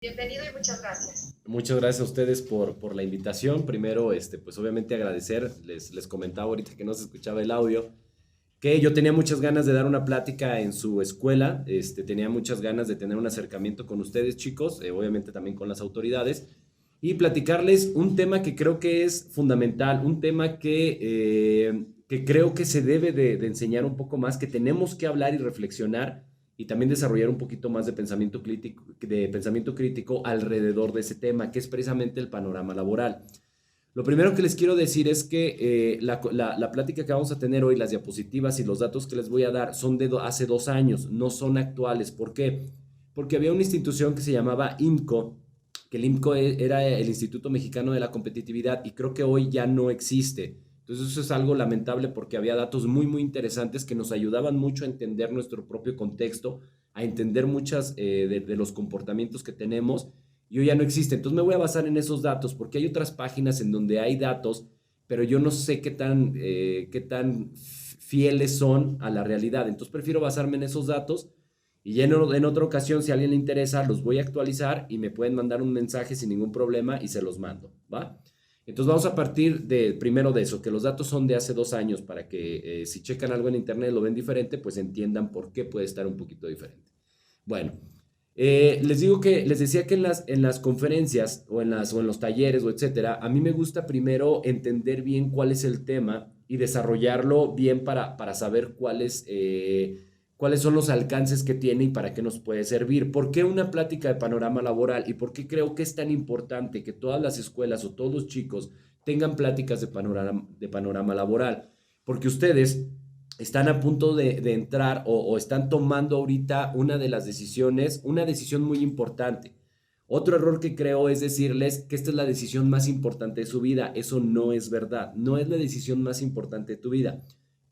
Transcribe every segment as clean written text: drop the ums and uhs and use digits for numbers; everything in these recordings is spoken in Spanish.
Bienvenido y muchas gracias. Muchas gracias a ustedes por la invitación. Primero, pues obviamente agradecer, les comentaba ahorita que no se escuchaba el audio, que yo tenía muchas ganas de dar una plática en su escuela, tenía muchas ganas de tener un acercamiento con ustedes, chicos, obviamente también con las autoridades, y platicarles un tema que creo que es fundamental, un tema que creo que se debe de enseñar un poco más, que tenemos que hablar y reflexionar y también desarrollar un poquito más de pensamiento crítico alrededor de ese tema, que es precisamente el panorama laboral. Lo primero que les quiero decir es que la plática que vamos a tener hoy, las diapositivas y los datos que les voy a dar son de hace 2 años, no son actuales. ¿Por qué? Porque había una institución que se llamaba IMCO, que el IMCO era el Instituto Mexicano de la Competitividad y creo que hoy ya no existe. Entonces eso es algo lamentable porque había datos muy, muy interesantes que nos ayudaban mucho a entender nuestro propio contexto, a entender muchas de los comportamientos que tenemos y hoy ya no existe. Entonces me voy a basar en esos datos porque hay otras páginas en donde hay datos, pero yo no sé qué tan fieles son a la realidad. Entonces prefiero basarme en esos datos y ya en otra ocasión, si a alguien le interesa, los voy a actualizar y me pueden mandar un mensaje sin ningún problema y se los mando, ¿va? Entonces vamos a partir primero de eso, que los datos son de hace 2 años para que si checan algo en internet lo ven diferente, pues entiendan por qué puede estar un poquito diferente. Bueno, les decía que en las conferencias o en los talleres o etcétera, a mí me gusta primero entender bien cuál es el tema y desarrollarlo bien para saber cuáles son los alcances que tiene y para qué nos puede servir. ¿Por qué una plática de panorama laboral? ¿Y por qué creo que es tan importante que todas las escuelas o todos los chicos tengan pláticas de panorama laboral? Porque ustedes están a punto de entrar o están tomando ahorita una decisión muy importante. Otro error que creo es decirles que esta es la decisión más importante de su vida. Eso no es verdad. No es la decisión más importante de tu vida,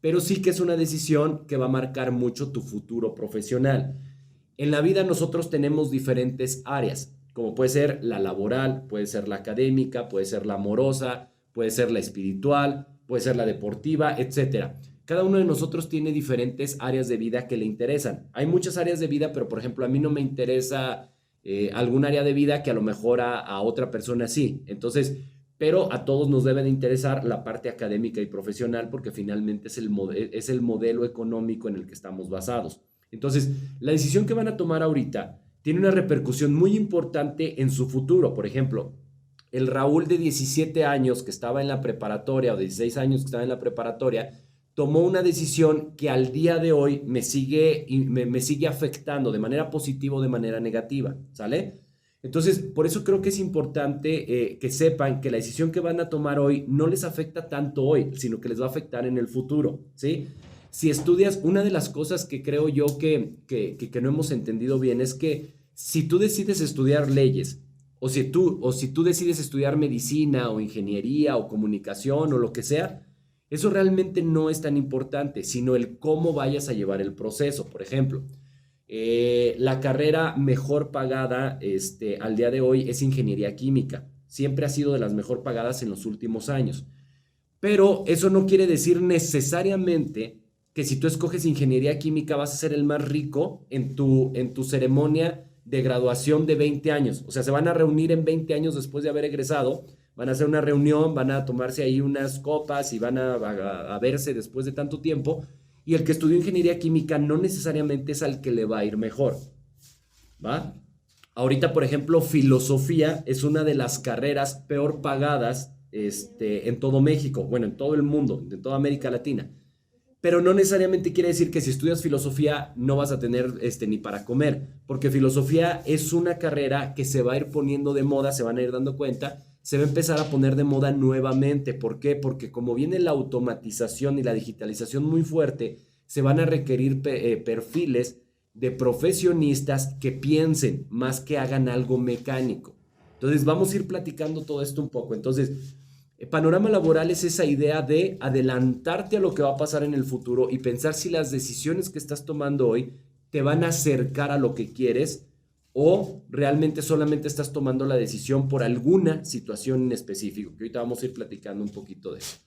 pero sí que es una decisión que va a marcar mucho tu futuro profesional. En la vida nosotros tenemos diferentes áreas, como puede ser la laboral, puede ser la académica, puede ser la amorosa, puede ser la espiritual, puede ser la deportiva, etcétera. Cada uno de nosotros tiene diferentes áreas de vida que le interesan. Hay muchas áreas de vida, pero por ejemplo a mí no me interesa algún área de vida que a lo mejor a otra persona sí. Entonces, pero a todos nos debe de interesar la parte académica y profesional porque finalmente es el modelo económico en el que estamos basados. Entonces, la decisión que van a tomar ahorita tiene una repercusión muy importante en su futuro. Por ejemplo, el Raúl de 17 años que estaba en la preparatoria o de 16 años que estaba en la preparatoria tomó una decisión que al día de hoy me sigue afectando de manera positiva o de manera negativa, ¿sale? Entonces, por eso creo que es importante que sepan que la decisión que van a tomar hoy no les afecta tanto hoy, sino que les va a afectar en el futuro, ¿sí? Si estudias, una de las cosas que creo yo que no hemos entendido bien es que si tú decides estudiar leyes, o si tú decides estudiar medicina o ingeniería o comunicación o lo que sea, eso realmente no es tan importante, sino el cómo vayas a llevar el proceso. Por ejemplo, la carrera mejor pagada al día de hoy es ingeniería química. Siempre ha sido de las mejor pagadas en los últimos años. Pero eso no quiere decir necesariamente que si tú escoges ingeniería química vas a ser el más rico en tu ceremonia de graduación de 20 años. O sea, se van a reunir en 20 años después de haber egresado, van a hacer una reunión, van a tomarse ahí unas copas y van a verse después de tanto tiempo. Y el que estudió ingeniería química no necesariamente es al que le va a ir mejor, ¿va? Ahorita, por ejemplo, filosofía es una de las carreras peor pagadas en todo México, bueno, en todo el mundo, en toda América Latina. Pero no necesariamente quiere decir que si estudias filosofía no vas a tener ni para comer, porque filosofía es una carrera que se va a ir poniendo de moda, se van a ir dando cuenta, se va a empezar a poner de moda nuevamente. ¿Por qué? Porque como viene la automatización y la digitalización muy fuerte, se van a requerir perfiles de profesionistas que piensen más que hagan algo mecánico. Entonces vamos a ir platicando todo esto un poco. Entonces, panorama laboral es esa idea de adelantarte a lo que va a pasar en el futuro y pensar si las decisiones que estás tomando hoy te van a acercar a lo que quieres o realmente solamente estás tomando la decisión por alguna situación en específico, que ahorita vamos a ir platicando un poquito de eso,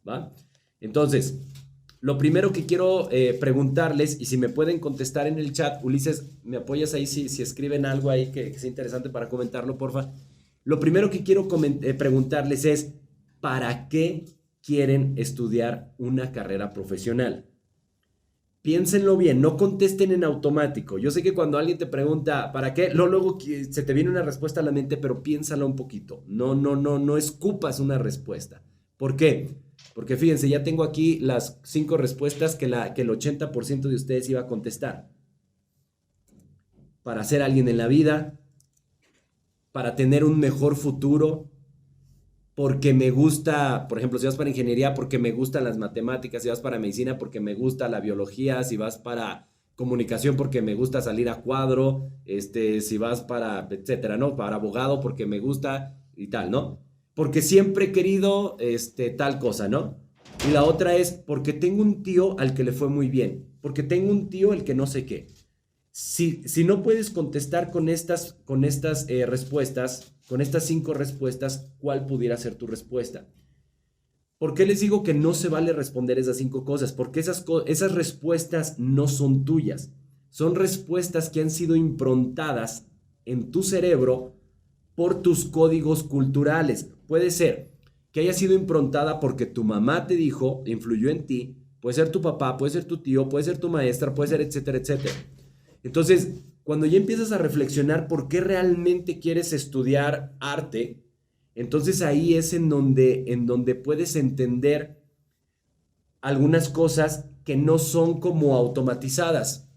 ¿va? Entonces, Lo primero que quiero preguntarles, y si me pueden contestar en el chat, Ulises, ¿me apoyas ahí si escriben algo ahí que sea interesante para comentarlo, porfa? Lo primero que quiero preguntarles es, ¿para qué quieren estudiar una carrera profesional? Piénsenlo bien, no contesten en automático. Yo sé que cuando alguien te pregunta ¿para qué? Luego se te viene una respuesta a la mente, pero piénsala un poquito. No escupas una respuesta. ¿Por qué? Porque fíjense, ya tengo aquí las 5 respuestas que el 80% de ustedes iba a contestar. Para ser alguien en la vida, para tener un mejor futuro, porque me gusta, por ejemplo, si vas para ingeniería, porque me gustan las matemáticas, si vas para medicina, porque me gusta la biología, si vas para comunicación, porque me gusta salir a cuadro, si vas para, etcétera, ¿no? Para abogado, porque me gusta y tal, ¿no? Porque siempre he querido, tal cosa, ¿no? Y la otra es porque tengo un tío al que le fue muy bien, porque tengo un tío el que no sé qué. Si no puedes contestar con estas respuestas, con estas 5 respuestas, ¿cuál pudiera ser tu respuesta? ¿Por qué les digo que no se vale responder esas 5 cosas? Porque esas respuestas no son tuyas. Son respuestas que han sido improntadas en tu cerebro por tus códigos culturales. Puede ser que haya sido improntada porque tu mamá te dijo, influyó en ti, puede ser tu papá, puede ser tu tío, puede ser tu maestra, puede ser etcétera, etcétera. Entonces, cuando ya empiezas a reflexionar por qué realmente quieres estudiar arte, entonces ahí es en donde puedes entender algunas cosas que no son como automatizadas.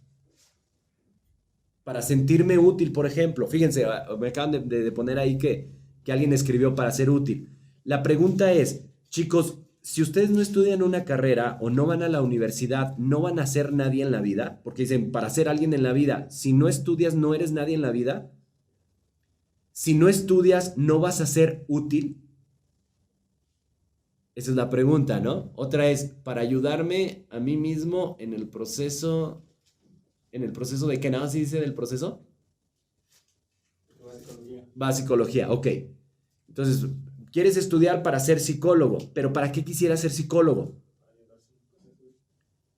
Para sentirme útil, por ejemplo, fíjense, me acaban de poner ahí que alguien escribió para ser útil. La pregunta es, chicos, si ustedes no estudian una carrera o no van a la universidad, ¿no van a ser nadie en la vida? Porque dicen, para ser alguien en la vida, si no estudias, ¿no eres nadie en la vida? Si no estudias, ¿no vas a ser útil? Esa es la pregunta, ¿no? Otra es, para ayudarme a mí mismo en el proceso de qué nada se dice del proceso. Va a psicología, ok. Entonces, quieres estudiar para ser psicólogo, pero ¿para qué quisieras ser psicólogo?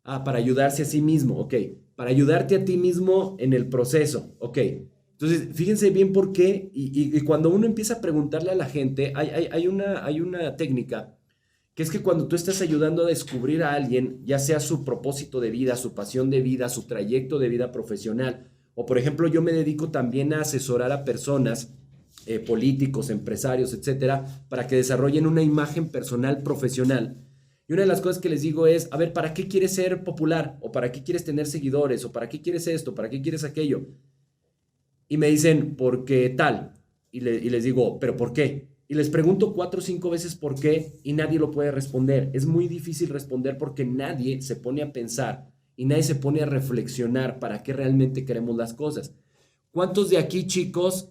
Para ayudarse a sí mismo, ok. Para ayudarte a ti mismo en el proceso, ok. Entonces, fíjense bien por qué, y cuando uno empieza a preguntarle a la gente, hay una técnica, que es que cuando tú estás ayudando a descubrir a alguien, ya sea su propósito de vida, su pasión de vida, su trayecto de vida profesional, o por ejemplo, yo me dedico también a asesorar a personas, políticos, empresarios, etcétera, para que desarrollen una imagen personal profesional. Y una de las cosas que les digo es, a ver, ¿para qué quieres ser popular? ¿O para qué quieres tener seguidores? ¿O para qué quieres esto? ¿Para qué quieres aquello? Y me dicen, ¿por qué tal? Y les digo, ¿pero por qué? Y les pregunto 4 o 5 veces por qué y nadie lo puede responder. Es muy difícil responder porque nadie se pone a pensar y nadie se pone a reflexionar para qué realmente queremos las cosas. ¿Cuántos de aquí, chicos,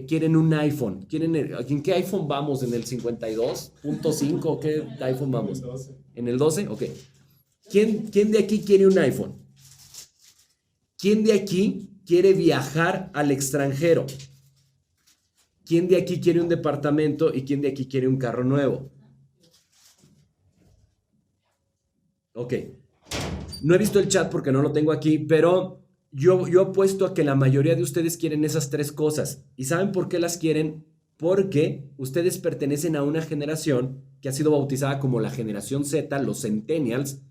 quieren un iPhone? ¿En qué iPhone vamos? ¿En el 52.5? ¿Qué iPhone vamos? ¿En el 12? Ok. ¿Quién de aquí quiere un iPhone? ¿Quién de aquí quiere viajar al extranjero? ¿Quién de aquí quiere un departamento y quién de aquí quiere un carro nuevo? Ok. No he visto el chat porque no lo tengo aquí, pero yo apuesto a que la mayoría de ustedes quieren esas 3 cosas. ¿Y saben por qué las quieren? Porque ustedes pertenecen a una generación que ha sido bautizada como la generación Z, los centennials,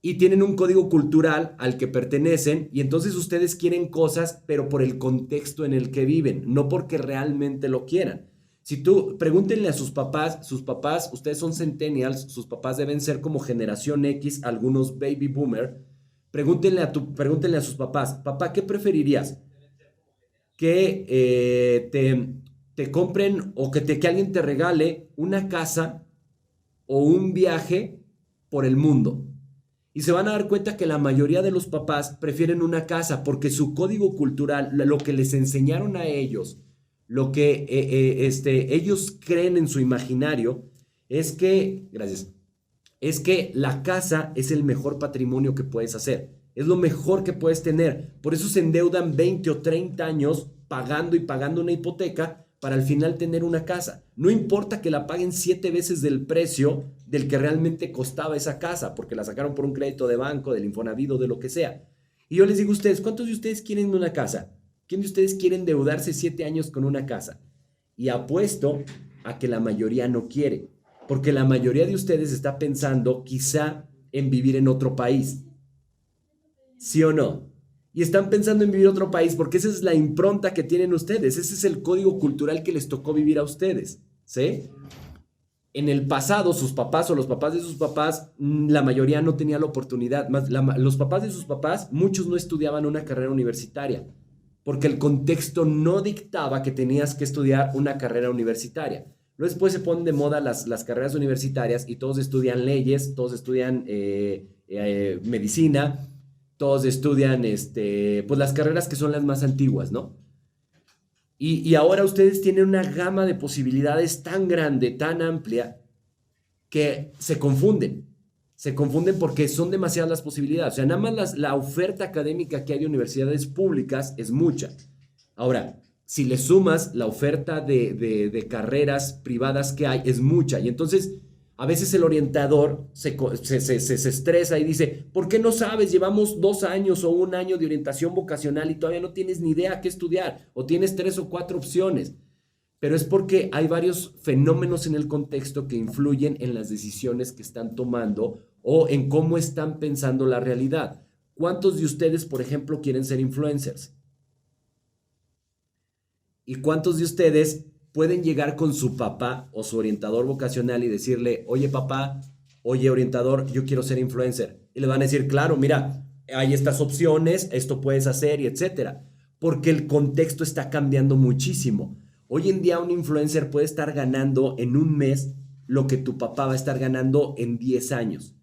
y tienen un código cultural al que pertenecen y entonces ustedes quieren cosas, pero por el contexto en el que viven, no porque realmente lo quieran. Si tú, pregúntenle a sus papás, ustedes son centennials, sus papás deben ser como generación X, algunos baby boomer. Pregúntenle a sus papás, papá, ¿qué preferirías? Que te compren o que alguien te regale una casa o un viaje por el mundo. Y se van a dar cuenta que la mayoría de los papás prefieren una casa porque su código cultural, lo que les enseñaron a ellos, lo que ellos creen en su imaginario, gracias, es que la casa es el mejor patrimonio que puedes hacer. Es lo mejor que puedes tener. Por eso se endeudan 20 o 30 años pagando y pagando una hipoteca para al final tener una casa. No importa que la paguen 7 veces del precio del que realmente costaba esa casa, porque la sacaron por un crédito de banco, del Infonavit o de lo que sea. Y yo les digo a ustedes, ¿cuántos de ustedes quieren una casa? ¿Quién de ustedes quiere endeudarse 7 años con una casa? Y apuesto a que la mayoría no quiere, porque la mayoría de ustedes está pensando quizá en vivir en otro país. ¿Sí o no? Y están pensando en vivir en otro país porque esa es la impronta que tienen ustedes, ese es el código cultural que les tocó vivir a ustedes, ¿sí? En el pasado, sus papás o los papás de sus papás, la mayoría no tenía la oportunidad. Los papás de sus papás, muchos no estudiaban una carrera universitaria, porque el contexto no dictaba que tenías que estudiar una carrera universitaria. Luego después se ponen de moda las carreras universitarias y todos estudian leyes, todos estudian medicina, todos estudian pues las carreras que son las más antiguas, ¿no? Y ahora ustedes tienen una gama de posibilidades tan grande, tan amplia, que se confunden. Se confunden porque son demasiadas las posibilidades. O sea, nada más la oferta académica que hay de universidades públicas es mucha. Ahora, si le sumas la oferta de carreras privadas que hay, es mucha. Y entonces, a veces el orientador se estresa y dice, ¿por qué no sabes? Llevamos 2 años o 1 año de orientación vocacional y todavía no tienes ni idea qué estudiar. O tienes 3 o 4 opciones. Pero es porque hay varios fenómenos en el contexto que influyen en las decisiones que están tomando o en cómo están pensando la realidad. ¿Cuántos de ustedes, por ejemplo, quieren ser influencers? ¿Y cuántos de ustedes pueden llegar con su papá o su orientador vocacional y decirle, oye papá, oye orientador, yo quiero ser influencer? Y le van a decir, claro, mira, hay estas opciones, esto puedes hacer y etcétera. Porque el contexto está cambiando muchísimo. Hoy en día un influencer puede estar ganando en un mes lo que tu papá va a estar ganando en 10 años.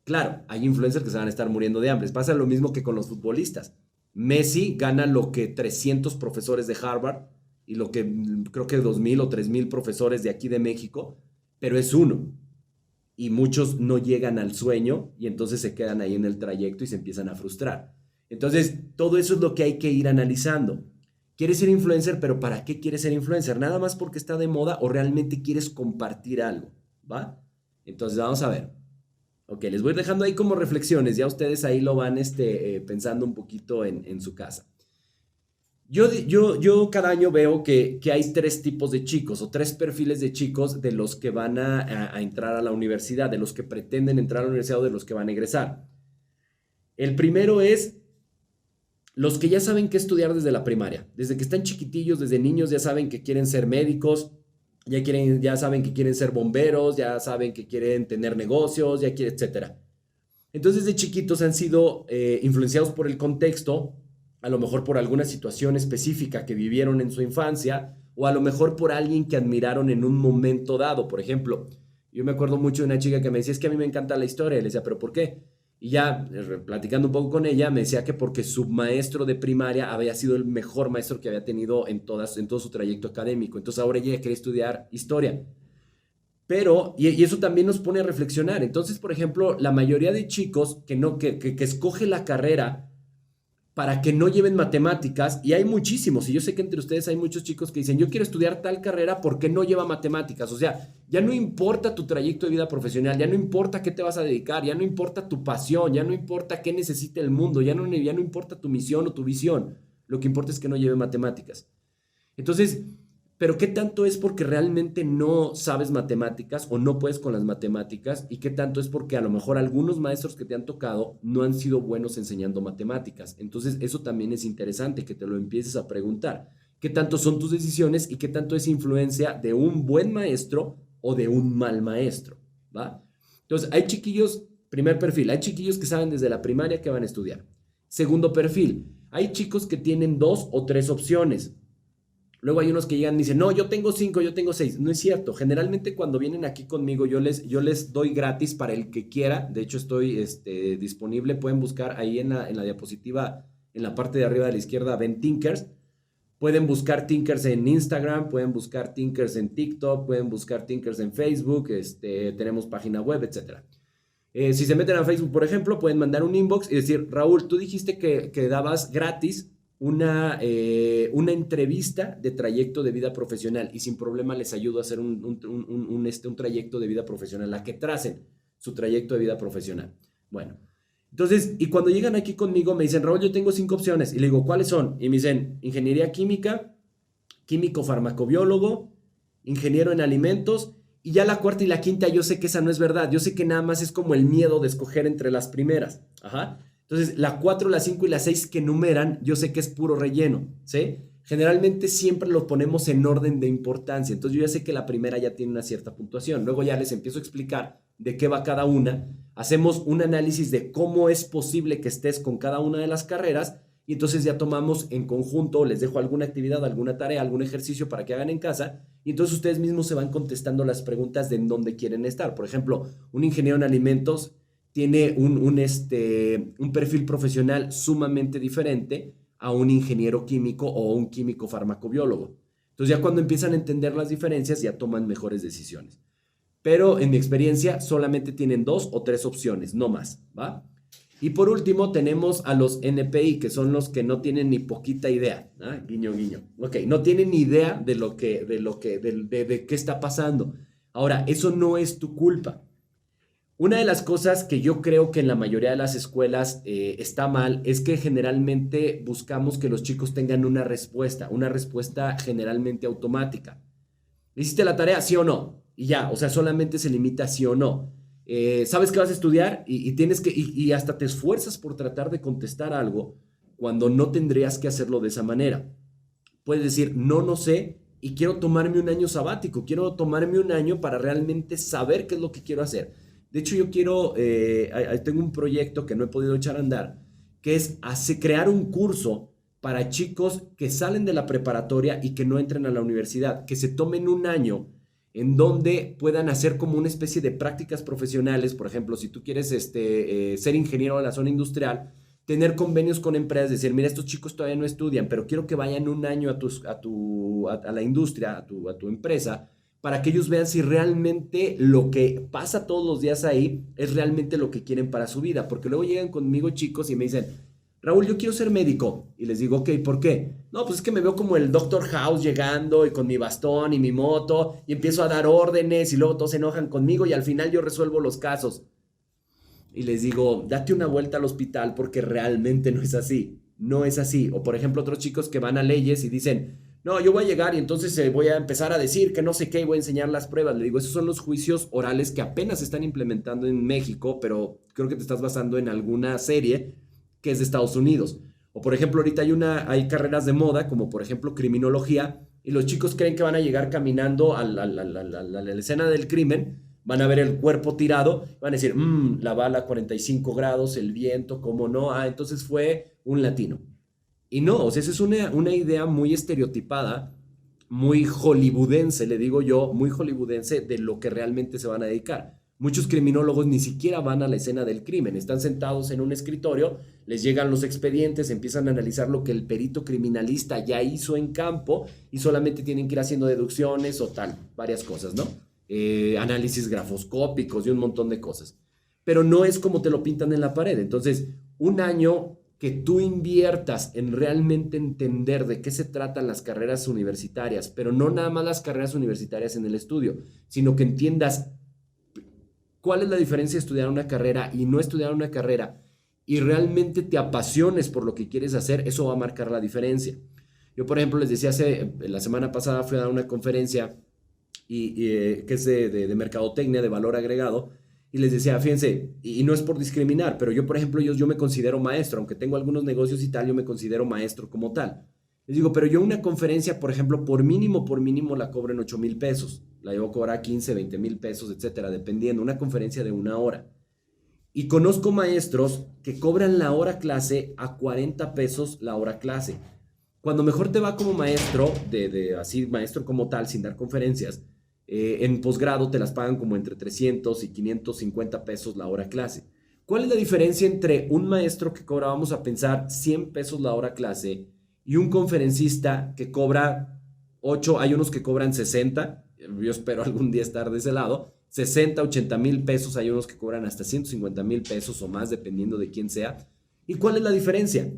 Claro, hay influencers que se van a estar muriendo de hambre. Pasa lo mismo que con los futbolistas. Messi gana lo que 300 profesores de Harvard y lo que creo que 2,000 o 3,000 profesores de aquí de México, pero es uno. Y muchos no llegan al sueño y entonces se quedan ahí en el trayecto y se empiezan a frustrar. Entonces, todo eso es lo que hay que ir analizando. ¿Quieres ser influencer, pero para qué quieres ser influencer? ¿Nada más porque está de moda o realmente quieres compartir algo? ¿Va? Entonces, vamos a ver. Ok, les voy dejando ahí como reflexiones. Ya ustedes ahí lo van pensando un poquito en su casa. Yo cada año veo que hay 3 tipos de chicos o 3 perfiles de chicos de los que van a entrar a la universidad, de los que pretenden entrar a la universidad o de los que van a egresar. El primero es los que ya saben qué estudiar desde la primaria. Desde que están chiquitillos, desde niños, ya saben que quieren ser médicos, ya saben que quieren ser bomberos, ya saben que quieren tener negocios, etc. Entonces de chiquitos han sido influenciados por el contexto, a lo mejor por alguna situación específica que vivieron en su infancia, o a lo mejor por alguien que admiraron en un momento dado. Por ejemplo, yo me acuerdo mucho de una chica que me decía, es que a mí me encanta la historia. Y le decía, ¿pero por qué? Y ya, platicando un poco con ella, me decía que porque su maestro de primaria había sido el mejor maestro que había tenido en todo su trayecto académico. Entonces ahora ella quería estudiar historia. Pero, y eso también nos pone a reflexionar. Entonces, por ejemplo, la mayoría de chicos que escoge la carrera para que no lleven matemáticas, y hay muchísimos, y yo sé que entre ustedes hay muchos chicos que dicen, yo quiero estudiar tal carrera porque no lleva matemáticas. O sea, ya no importa tu trayecto de vida profesional, ya no importa qué te vas a dedicar, ya no importa tu pasión, ya no importa qué necesita el mundo, ya no importa tu misión o tu visión. Lo que importa es que no lleve matemáticas. Entonces, pero ¿qué tanto es porque realmente no sabes matemáticas o no puedes con las matemáticas? ¿Y qué tanto es porque a lo mejor algunos maestros que te han tocado no han sido buenos enseñando matemáticas? Entonces eso también es interesante que te lo empieces a preguntar. ¿Qué tanto son tus decisiones y qué tanto es influencia de un buen maestro o de un mal maestro? ¿Va? Entonces hay chiquillos, primer perfil, hay chiquillos que saben desde la primaria que van a estudiar. Segundo perfil, hay chicos que tienen 2 o 3 opciones. Luego hay unos que llegan y dicen, no, yo tengo 5, yo tengo 6. No es cierto. Generalmente cuando vienen aquí conmigo, yo les doy gratis para el que quiera. De hecho, estoy disponible. Pueden buscar ahí en la diapositiva, en la parte de arriba de la izquierda, ven Tinkers. Pueden buscar Tinkers en Instagram, pueden buscar Tinkers en TikTok, pueden buscar Tinkers en Facebook. Tenemos página web, etc. Si se meten a Facebook, por ejemplo, pueden mandar un inbox y decir, Raúl, tú dijiste que dabas gratis una entrevista de trayecto de vida profesional y sin problema les ayudo a hacer un trayecto de vida profesional, a que tracen su trayecto de vida profesional. Bueno, entonces, y cuando llegan aquí conmigo me dicen, Raúl, yo tengo 5 opciones. Y le digo, ¿cuáles son? Y me dicen, ingeniería química, químico farmacobiólogo, ingeniero en alimentos, y ya la cuarta y la quinta yo sé que esa no es verdad. Yo sé que nada más es como el miedo de escoger entre las primeras. Ajá. Entonces, la 4, la 5 y la 6 que numeran, yo sé que es puro relleno, ¿sí? Generalmente siempre lo ponemos en orden de importancia. Entonces, yo ya sé que la primera ya tiene una cierta puntuación. Luego ya les empiezo a explicar de qué va cada una. Hacemos un análisis de cómo es posible que estés con cada una de las carreras y entonces ya tomamos en conjunto, les dejo alguna actividad, alguna tarea, algún ejercicio para que hagan en casa y entonces ustedes mismos se van contestando las preguntas de en dónde quieren estar. Por ejemplo, un ingeniero en alimentos tiene un perfil profesional sumamente diferente a un ingeniero químico o un químico farmacobiólogo. Entonces ya cuando empiezan a entender las diferencias ya toman mejores decisiones. Pero en mi experiencia solamente tienen 2 o 3 opciones, no más, ¿va? Y por último tenemos a los NPI, que son los que no tienen ni poquita idea. ¿Ah? Guiño, guiño. Ok, no tienen ni idea de qué está pasando. Ahora, eso no es tu culpa. Una de las cosas que yo creo que en la mayoría de las escuelas está mal es que generalmente buscamos que los chicos tengan una respuesta generalmente automática. ¿Hiciste la tarea, sí o no? Y ya, o sea, solamente se limita a sí o no. Sabes que vas a estudiar y tienes que, y hasta te esfuerzas por tratar de contestar algo cuando no tendrías que hacerlo de esa manera. Puedes decir, no sé, y quiero tomarme un año sabático, quiero tomarme un año para realmente saber qué es lo que quiero hacer. De hecho, yo tengo un proyecto que no he podido echar a andar, que es crear un curso para chicos que salen de la preparatoria y que no entren a la universidad, que se tomen un año en donde puedan hacer como una especie de prácticas profesionales. Por ejemplo, si tú quieres ser ingeniero de la zona industrial, tener convenios con empresas, decir, mira, estos chicos todavía no estudian, pero quiero que vayan un año a la industria, a tu empresa, para que ellos vean si realmente lo que pasa todos los días ahí es realmente lo que quieren para su vida. Porque luego llegan conmigo chicos y me dicen, Raúl, yo quiero ser médico. Y les digo, ok, ¿por qué? No, pues es que me veo como el Doctor House llegando y con mi bastón y mi moto y empiezo a dar órdenes y luego todos se enojan conmigo y al final yo resuelvo los casos. Y les digo, date una vuelta al hospital porque realmente no es así. No es así. O por ejemplo, otros chicos que van a leyes y dicen, no, yo voy a llegar y entonces voy a empezar a decir que no sé qué y voy a enseñar las pruebas. Le digo, esos son los juicios orales que apenas se están implementando en México, pero creo que te estás basando en alguna serie que es de Estados Unidos. O por ejemplo, ahorita hay carreras de moda, como por ejemplo criminología, y los chicos creen que van a llegar caminando a la escena del crimen, van a ver el cuerpo tirado, van a decir, la bala 45 grados, el viento, ¿cómo no? Entonces fue un latino. Y no, o sea, esa es una idea muy estereotipada, muy hollywoodense, le digo yo, muy hollywoodense de lo que realmente se van a dedicar. Muchos criminólogos ni siquiera van a la escena del crimen, están sentados en un escritorio, les llegan los expedientes, empiezan a analizar lo que el perito criminalista ya hizo en campo y solamente tienen que ir haciendo deducciones o tal, varias cosas, ¿no? Análisis grafoscópicos y un montón de cosas. Pero no es como te lo pintan en la pared. Entonces, un año que tú inviertas en realmente entender de qué se tratan las carreras universitarias, pero no nada más las carreras universitarias en el estudio, sino que entiendas cuál es la diferencia de estudiar una carrera y no estudiar una carrera y realmente te apasiones por lo que quieres hacer, eso va a marcar la diferencia. Yo, por ejemplo, les decía la semana pasada fui a dar una conferencia que es de mercadotecnia, de valor agregado, y les decía, fíjense, y no es por discriminar, pero yo, por ejemplo, yo me considero maestro, aunque tengo algunos negocios y tal, yo me considero maestro como tal. Les digo, pero yo una conferencia, por ejemplo, por mínimo la cobro en 8,000 pesos. La llevo a cobrar 15, 20 mil pesos, etcétera, dependiendo. Una conferencia de 1 hora. Y conozco maestros que cobran la hora clase a 40 pesos la hora clase. Cuando mejor te va como maestro, así maestro como tal, sin dar conferencias, en posgrado te las pagan como entre 300 y 550 pesos la hora clase. ¿Cuál es la diferencia entre un maestro que cobra, vamos a pensar, 100 pesos la hora clase y un conferencista que cobra 8? Hay unos que cobran 60, yo espero algún día estar de ese lado, 60, 80 mil pesos, hay unos que cobran hasta 150 mil pesos o más, dependiendo de quién sea. ¿Y cuál es la diferencia?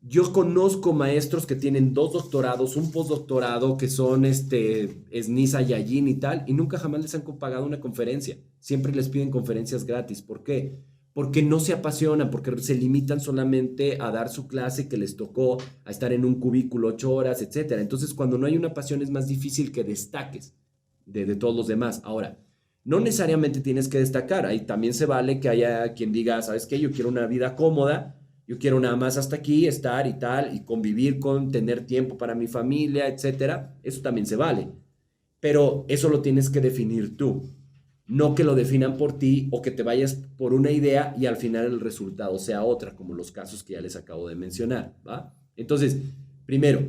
Yo conozco maestros que tienen 2 doctorados, un postdoctorado, que son SNISA, Yajin y tal, y nunca jamás les han pagado una conferencia. Siempre les piden conferencias gratis. ¿Por qué? Porque no se apasionan, porque se limitan solamente a dar su clase que les tocó, a estar en un cubículo 8 horas, etcétera. Entonces, cuando no hay una pasión es más difícil que destaques de todos los demás. Ahora, no necesariamente tienes que destacar. Ahí también se vale que haya quien diga, ¿sabes qué? Yo quiero una vida cómoda, yo quiero nada más hasta aquí estar y tal, y convivir con, tener tiempo para mi familia, etcétera. Eso también se vale. Pero eso lo tienes que definir tú. No que lo definan por ti o que te vayas por una idea y al final el resultado sea otra, como los casos que ya les acabo de mencionar, ¿va? Entonces, primero,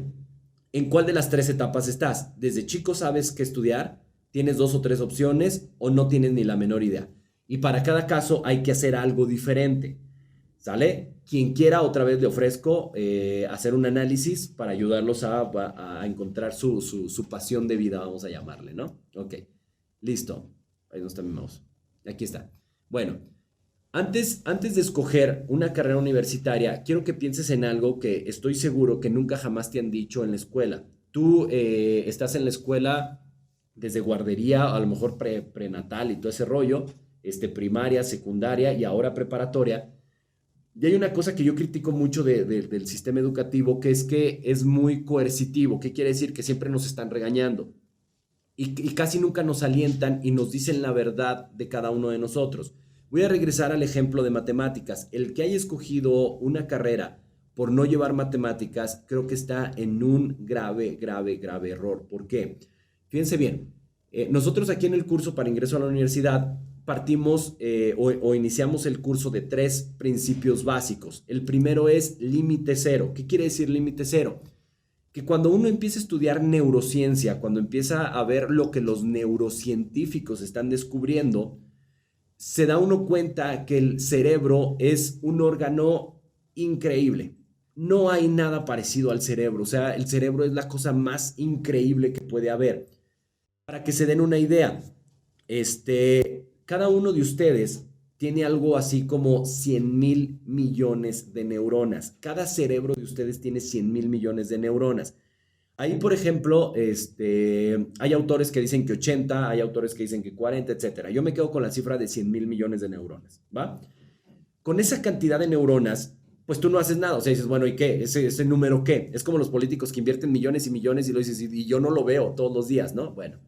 ¿en cuál de las 3 etapas estás? ¿Desde chico sabes qué estudiar? ¿Tienes 2 o 3 opciones o no tienes ni la menor idea? Y para cada caso hay que hacer algo diferente. ¿Sale? Quien quiera, otra vez le ofrezco hacer un análisis para ayudarlos a encontrar su pasión de vida, vamos a llamarle, ¿no? Ok, listo. Ahí no está mi mouse. Aquí está. Bueno, antes de escoger una carrera universitaria, quiero que pienses en algo que estoy seguro que nunca jamás te han dicho en la escuela. Tú estás en la escuela desde guardería, a lo mejor prenatal y todo ese rollo, primaria, secundaria y ahora preparatoria. Y hay una cosa que yo critico mucho del sistema educativo, que es muy coercitivo. ¿Qué quiere decir? Que siempre nos están regañando y casi nunca nos alientan y nos dicen la verdad de cada uno de nosotros. Voy a regresar al ejemplo de matemáticas. El que haya escogido una carrera por no llevar matemáticas, creo que está en un grave, grave, grave error. ¿Por qué? Fíjense bien, nosotros aquí en el curso para ingreso a la universidad partimos o iniciamos el curso de 3 principios básicos. El primero es límite cero. ¿Qué quiere decir límite cero? Que cuando uno empieza a estudiar neurociencia, cuando empieza a ver lo que los neurocientíficos están descubriendo, se da uno cuenta que el cerebro es un órgano increíble. No hay nada parecido al cerebro. O sea, el cerebro es la cosa más increíble que puede haber. Para que se den una idea, cada uno de ustedes tiene algo así como 100.000 millones de neuronas. Cada cerebro de ustedes tiene 100.000 millones de neuronas. Ahí, por ejemplo, hay autores que dicen que 80, hay autores que dicen que 40, etcétera. Yo me quedo con la cifra de 100.000 millones de neuronas, ¿va? Con esa cantidad de neuronas, pues tú no haces nada. O sea, dices, bueno, ¿y qué? ¿Ese número qué? Es como los políticos que invierten millones y millones y lo dices, y yo no lo veo todos los días, ¿no? Bueno,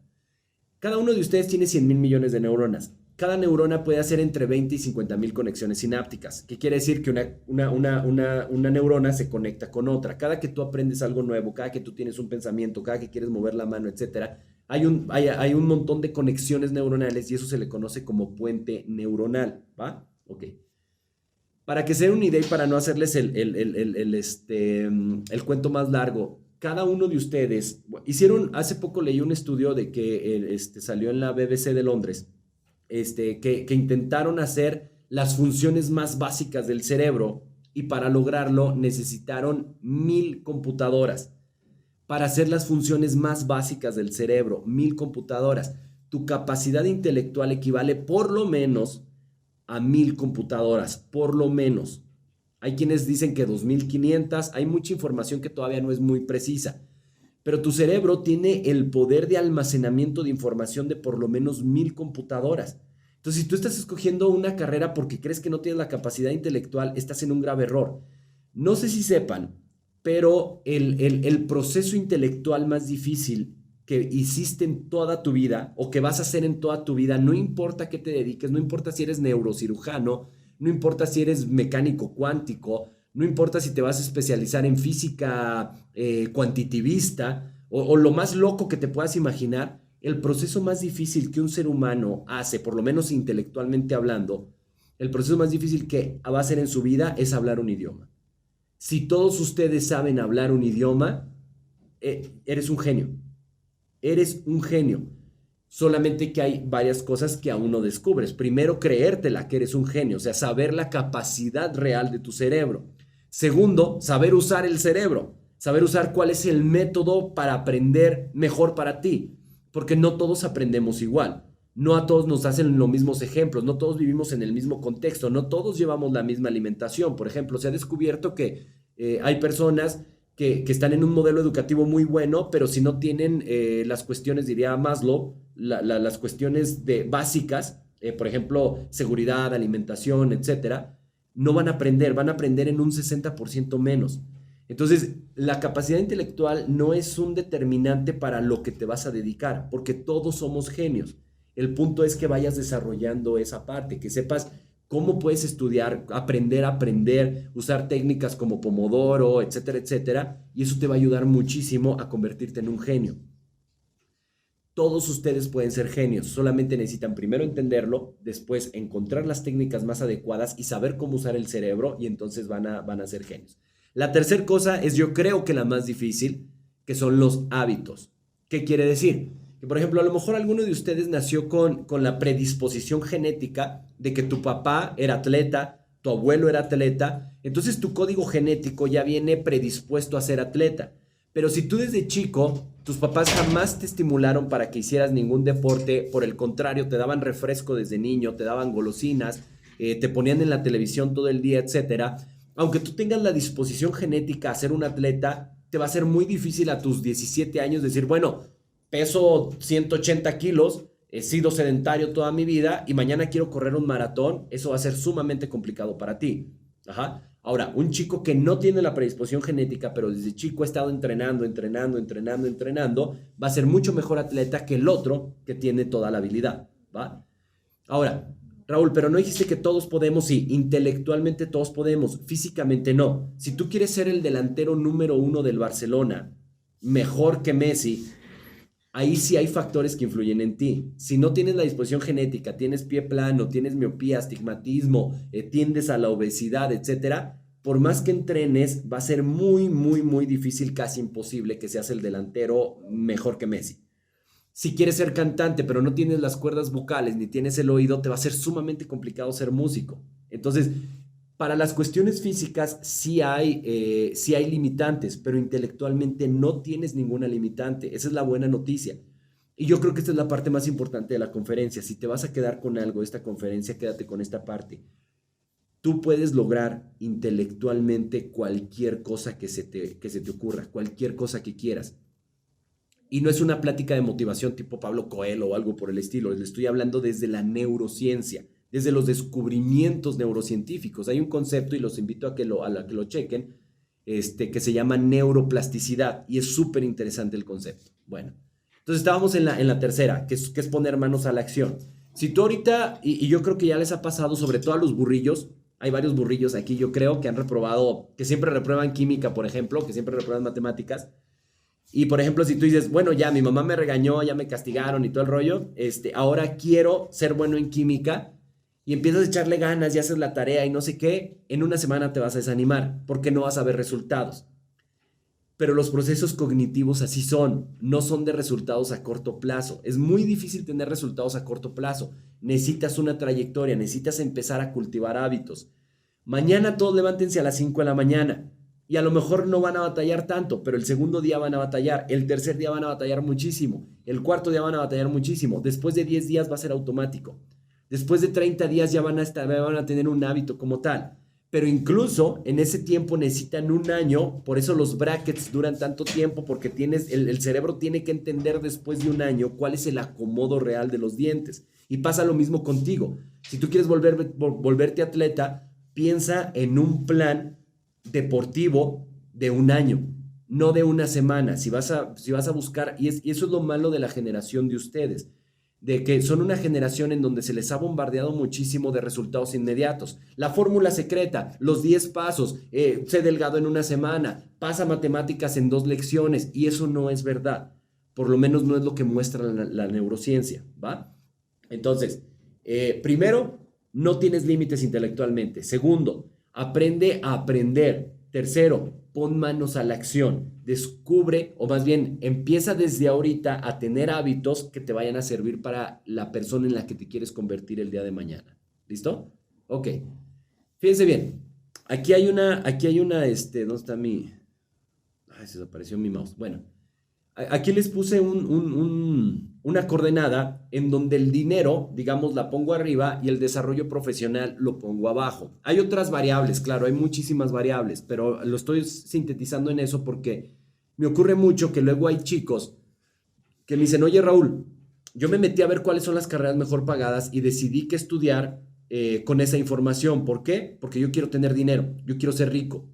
cada uno de ustedes tiene 100.000 millones de neuronas. Cada neurona puede hacer entre 20 y 50.000 conexiones sinápticas. ¿Qué quiere decir? Que una neurona se conecta con otra. Cada que tú aprendes algo nuevo, cada que tú tienes un pensamiento, cada que quieres mover la mano, etcétera, hay un montón de conexiones neuronales y eso se le conoce como puente neuronal, ¿va? Ok. Para que se den una idea y para no hacerles el cuento más largo, cada uno de ustedes hace poco leí un estudio de que salió en la BBC de Londres, que intentaron hacer las funciones más básicas del cerebro y para lograrlo necesitaron 1,000 computadoras. Para hacer las funciones más básicas del cerebro, 1,000 computadoras. Tu capacidad intelectual equivale por lo menos a 1,000 computadoras, por lo menos. Hay quienes dicen que 2,500, hay mucha información que todavía no es muy precisa, pero tu cerebro tiene el poder de almacenamiento de información de por lo menos 1,000 computadoras. Entonces, si tú estás escogiendo una carrera porque crees que no tienes la capacidad intelectual, estás en un grave error. No sé si sepan, pero el proceso intelectual más difícil que hiciste en toda tu vida o que vas a hacer en toda tu vida, no importa qué te dediques, no importa si eres neurocirujano, no importa si eres mecánico cuántico, no importa si te vas a especializar en física cuantitivista o lo más loco que te puedas imaginar, el proceso más difícil que un ser humano hace, por lo menos intelectualmente hablando, el proceso más difícil que va a hacer en su vida es hablar un idioma. Si todos ustedes saben hablar un idioma, eres un genio. Eres un genio. Solamente que hay varias cosas que aún no descubres. Primero, creértela que eres un genio, o sea, saber la capacidad real de tu cerebro. Segundo, saber usar el cerebro, saber usar cuál es el método para aprender mejor para ti, porque no todos aprendemos igual. No a todos nos hacen los mismos ejemplos, no todos vivimos en el mismo contexto, no todos llevamos la misma alimentación. Por ejemplo, se ha descubierto que Hay personas que están en un modelo educativo muy bueno, pero si no tienen las cuestiones, diría Maslow, las cuestiones básicas, por ejemplo, seguridad, alimentación, etcétera, no van a aprender en un 60% menos. Entonces, la capacidad intelectual no es un determinante para lo que te vas a dedicar, porque todos somos genios. El punto es que vayas desarrollando esa parte, que sepas cómo puedes estudiar, aprender a aprender, usar técnicas como Pomodoro, etcétera, etcétera, y eso te va a ayudar muchísimo a convertirte en un genio. Todos ustedes pueden ser genios, solamente necesitan primero entenderlo, después encontrar las técnicas más adecuadas y saber cómo usar el cerebro y entonces van a ser genios. La tercera cosa es, yo creo que la más difícil, que son los hábitos. ¿Qué quiere decir? Que, por ejemplo, a lo mejor alguno de ustedes nació con la predisposición genética de que tu papá era atleta, tu abuelo era atleta, entonces tu código genético ya viene predispuesto a ser atleta. Pero si tú desde chico, tus papás jamás te estimularon para que hicieras ningún deporte, por el contrario, te daban refresco desde niño, te daban golosinas, te ponían en la televisión todo el día, etcétera. Aunque tú tengas la disposición genética a ser un atleta, te va a ser muy difícil a tus 17 años decir, bueno, peso 180 kilos, he sido sedentario toda mi vida y mañana quiero correr un maratón, eso va a ser sumamente complicado para ti. Ajá. Ahora, un chico que no tiene la predisposición genética, pero desde chico ha estado entrenando, va a ser mucho mejor atleta que el otro que tiene toda la habilidad, ¿va? Ahora, Raúl, pero no dijiste que todos podemos, sí, intelectualmente todos podemos, físicamente no. Si tú quieres ser el delantero número uno del Barcelona, mejor que Messi, ahí sí hay factores que influyen en ti. Si no tienes la disposición genética, tienes pie plano, tienes miopía, astigmatismo, tiendes a la obesidad, etcétera, por más que entrenes, va a ser muy, muy, muy difícil, casi imposible que seas el delantero mejor que Messi. Si quieres ser cantante, pero no tienes las cuerdas vocales ni tienes el oído, te va a ser sumamente complicado ser músico. Entonces, para las cuestiones físicas sí hay limitantes, pero intelectualmente no tienes ninguna limitante. Esa es la buena noticia. Y yo creo que esta es la parte más importante de la conferencia. Si te vas a quedar con algo de esta conferencia, quédate con esta parte. Tú puedes lograr intelectualmente cualquier cosa que se te ocurra, cualquier cosa que quieras. Y no es una plática de motivación tipo Pablo Coelho o algo por el estilo. Le estoy hablando desde la neurociencia, desde los descubrimientos neurocientíficos. Hay un concepto, y los invito a que lo chequen, que se llama neuroplasticidad. Y es súper interesante el concepto. Bueno, entonces estábamos en la tercera, que es poner manos a la acción. Si tú ahorita, y yo creo que ya les ha pasado, sobre todo a los burrillos, hay varios burrillos aquí, yo creo, que han reprobado, que siempre reprueban química, por ejemplo, que siempre reprueban matemáticas. Y por ejemplo, si tú dices, bueno, ya mi mamá me regañó, ya me castigaron y todo el rollo, ahora quiero ser bueno en química y empiezas a echarle ganas y haces la tarea y no sé qué, en una semana te vas a desanimar porque no vas a ver resultados. Pero los procesos cognitivos así son, no son de resultados a corto plazo. Es muy difícil tener resultados a corto plazo. Necesitas una trayectoria, necesitas empezar a cultivar hábitos. Mañana todos levántense a las 5 de la mañana. Y a lo mejor no van a batallar tanto, pero el segundo día van a batallar, el tercer día van a batallar muchísimo, el cuarto día van a batallar muchísimo, después de 10 días va a ser automático, después de 30 días ya van a tener un hábito como tal, pero incluso en ese tiempo necesitan un año, por eso los brackets duran tanto tiempo, porque el cerebro tiene que entender después de un año cuál es el acomodo real de los dientes. Y pasa lo mismo contigo. Si tú quieres volverte atleta, piensa en un plan deportivo de un año, no de una semana. Si vas a buscar, y eso es lo malo de la generación de ustedes, de que son una generación en donde se les ha bombardeado muchísimo de resultados inmediatos. La fórmula secreta, los 10 pasos, sé delgado en una semana, pasa matemáticas en 2 lecciones, y eso no es verdad. Por lo menos no es lo que muestra la neurociencia, ¿va? Entonces, primero, no tienes límites intelectualmente. Segundo, aprende a aprender. Tercero, pon manos a la acción. Descubre, o más bien, empieza desde ahorita a tener hábitos que te vayan a servir para la persona en la que te quieres convertir el día de mañana. ¿Listo? Ok. Fíjense bien. Aquí hay una, ¿dónde está mi? Ay, se desapareció mi mouse. Bueno, aquí les puse un una coordenada en donde el dinero, digamos, la pongo arriba y el desarrollo profesional lo pongo abajo. Hay otras variables, claro, hay muchísimas variables, pero lo estoy sintetizando en eso porque me ocurre mucho que luego hay chicos que me dicen, oye Raúl, yo me metí a ver cuáles son las carreras mejor pagadas y decidí que estudiar con esa información. ¿Por qué? Porque yo quiero tener dinero, yo quiero ser rico.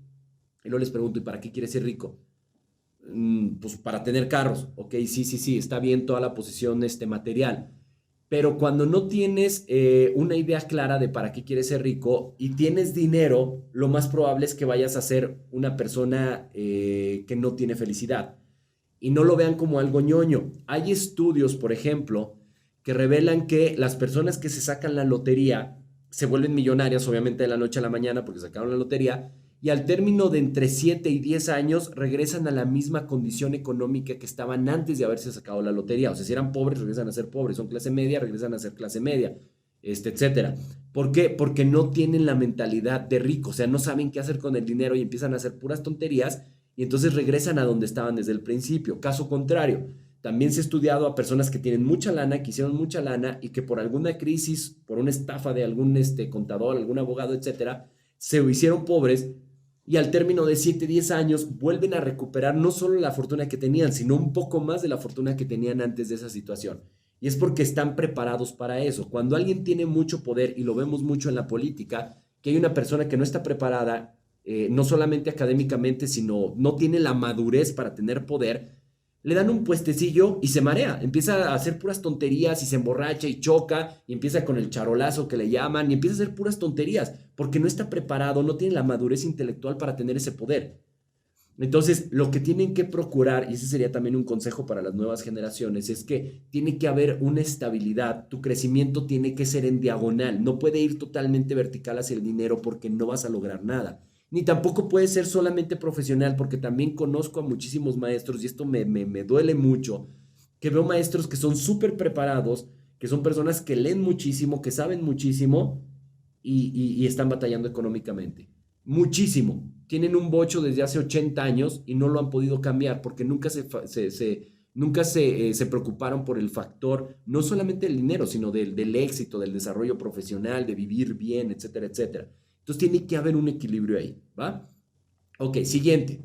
Y luego les pregunto, ¿y para qué quieres ser rico? Pues para tener carros. Ok, sí, está bien toda la posición material. Pero cuando no tienes una idea clara de para qué quieres ser rico y tienes dinero, lo más probable es que vayas a ser una persona que no tiene felicidad. Y no lo vean como algo ñoño. Hay estudios, por ejemplo, que revelan que las personas que se sacan la lotería se vuelven millonarias, obviamente de la noche a la mañana porque sacaron la lotería, y al término de entre 7 y 10 años regresan a la misma condición económica que estaban antes de haberse sacado la lotería. O sea, si eran pobres, regresan a ser pobres, son clase media, regresan a ser clase media, etcétera. ¿Por qué? Porque no tienen la mentalidad de rico, o sea, no saben qué hacer con el dinero y empiezan a hacer puras tonterías y entonces regresan a donde estaban desde el principio. Caso contrario, también se ha estudiado a personas que tienen mucha lana, que hicieron mucha lana y que por alguna crisis, por una estafa de algún contador, algún abogado, etcétera, se hicieron pobres y al término de 7, 10 años vuelven a recuperar no solo la fortuna que tenían, sino un poco más de la fortuna que tenían antes de esa situación. Y es porque están preparados para eso. Cuando alguien tiene mucho poder, y lo vemos mucho en la política, que hay una persona que no está preparada, no solamente académicamente, sino no tiene la madurez para tener poder, le dan un puestecillo y se marea, empieza a hacer puras tonterías y se emborracha y choca y empieza con el charolazo que le llaman y empieza a hacer puras tonterías porque no está preparado, no tiene la madurez intelectual para tener ese poder. Entonces, lo que tienen que procurar, y ese sería también un consejo para las nuevas generaciones, es que tiene que haber una estabilidad, tu crecimiento tiene que ser en diagonal, no puede ir totalmente vertical hacia el dinero porque no vas a lograr nada. Ni tampoco puede ser solamente profesional, porque también conozco a muchísimos maestros, y esto me duele mucho, que veo maestros que son súper preparados, que son personas que leen muchísimo, que saben muchísimo y están batallando económicamente. Muchísimo. Tienen un bocho desde hace 80 años y no lo han podido cambiar porque nunca se preocuparon por el factor, no solamente del dinero, sino del éxito, del desarrollo profesional, de vivir bien, etcétera, etcétera. Entonces tiene que haber un equilibrio ahí, ¿va? Ok, siguiente.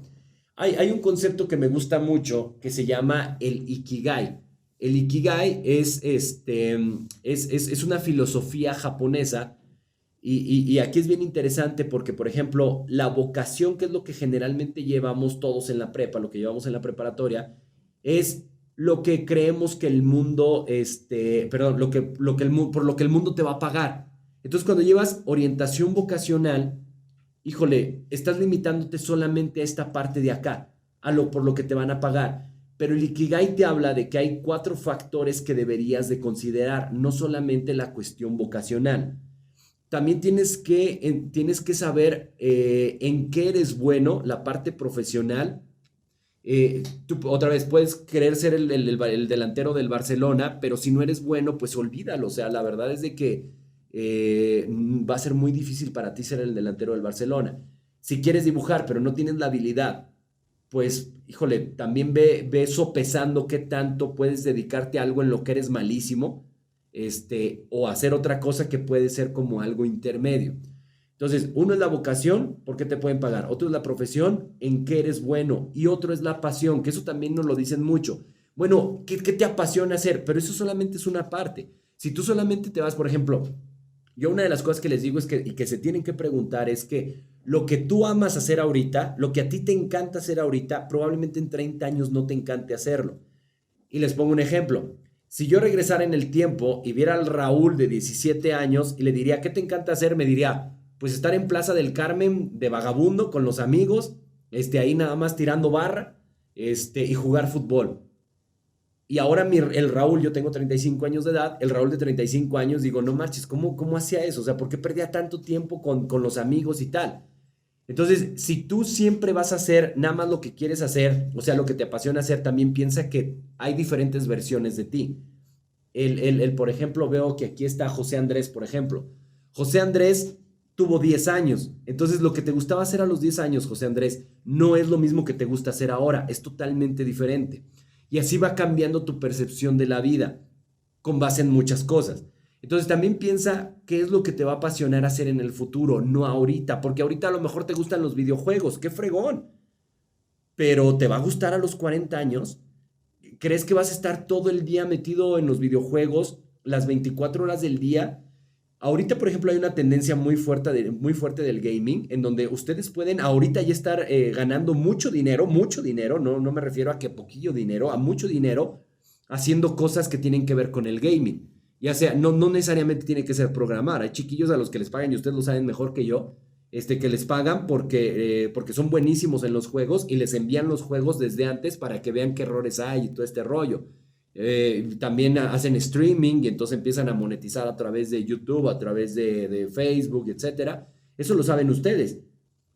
Hay un concepto que me gusta mucho que se llama el Ikigai. El Ikigai es una filosofía japonesa y aquí es bien interesante porque, por ejemplo, la vocación, que es lo que generalmente llevamos todos en la prepa, lo que llevamos en la preparatoria, es lo que creemos que el mundo, perdón, por lo que el mundo te va a pagar. Entonces, cuando llevas orientación vocacional, híjole, estás limitándote solamente a esta parte de acá, por lo que te van a pagar. Pero el Ikigai te habla de que hay 4 factores que deberías de considerar, no solamente la cuestión vocacional. También tienes que saber en qué eres bueno, la parte profesional. Tú otra vez puedes querer ser el delantero del Barcelona, pero si no eres bueno, pues olvídalo. O sea, la verdad es de que va a ser muy difícil para ti ser el delantero del Barcelona. Si quieres dibujar, pero no tienes la habilidad, pues, híjole, también ve sopesando qué tanto puedes dedicarte a algo en lo que eres malísimo, o hacer otra cosa que puede ser como algo intermedio. Entonces, uno es la vocación, ¿por qué te pueden pagar? Otro es la profesión, ¿en qué eres bueno? Y otro es la pasión, que eso también nos lo dicen mucho. Bueno, ¿qué te apasiona hacer? Pero eso solamente es una parte. Si tú solamente te vas, por ejemplo, yo una de las cosas que les digo y que se tienen que preguntar es que lo que tú amas hacer ahorita, lo que a ti te encanta hacer ahorita, probablemente en 30 años no te encante hacerlo. Y les pongo un ejemplo. Si yo regresara en el tiempo y viera al Raúl de 17 años y le diría, ¿qué te encanta hacer? Me diría, pues estar en Plaza del Carmen de vagabundo con los amigos, ahí nada más tirando barra, y jugar fútbol. Y ahora el Raúl, yo tengo 35 años de edad, el Raúl de 35 años, digo, no marches, ¿cómo hacía eso? O sea, ¿por qué perdía tanto tiempo con los amigos y tal? Entonces, si tú siempre vas a hacer nada más lo que quieres hacer, o sea, lo que te apasiona hacer, también piensa que hay diferentes versiones de ti. Por ejemplo, veo que aquí está José Andrés, por ejemplo. José Andrés tuvo 10 años. Entonces, lo que te gustaba hacer a los 10 años, José Andrés, no es lo mismo que te gusta hacer ahora. Es totalmente diferente. Y así va cambiando tu percepción de la vida con base en muchas cosas. Entonces también piensa qué es lo que te va a apasionar hacer en el futuro, no ahorita, porque ahorita a lo mejor te gustan los videojuegos, qué fregón, pero ¿te va a gustar a los 40 años? ¿Crees que vas a estar todo el día metido en los videojuegos las 24 horas del día? Ahorita, por ejemplo, hay una tendencia muy fuerte del gaming, en donde ustedes pueden ahorita ya estar ganando mucho dinero, no me refiero a que poquillo dinero, a mucho dinero, haciendo cosas que tienen que ver con el gaming. Ya sea, no necesariamente tiene que ser programar. Hay chiquillos a los que les pagan, y ustedes lo saben mejor que yo, que les pagan porque son buenísimos en los juegos y les envían los juegos desde antes para que vean qué errores hay y todo este rollo. También hacen streaming y entonces empiezan a monetizar a través de YouTube, a través de Facebook, etcétera. Eso lo saben ustedes.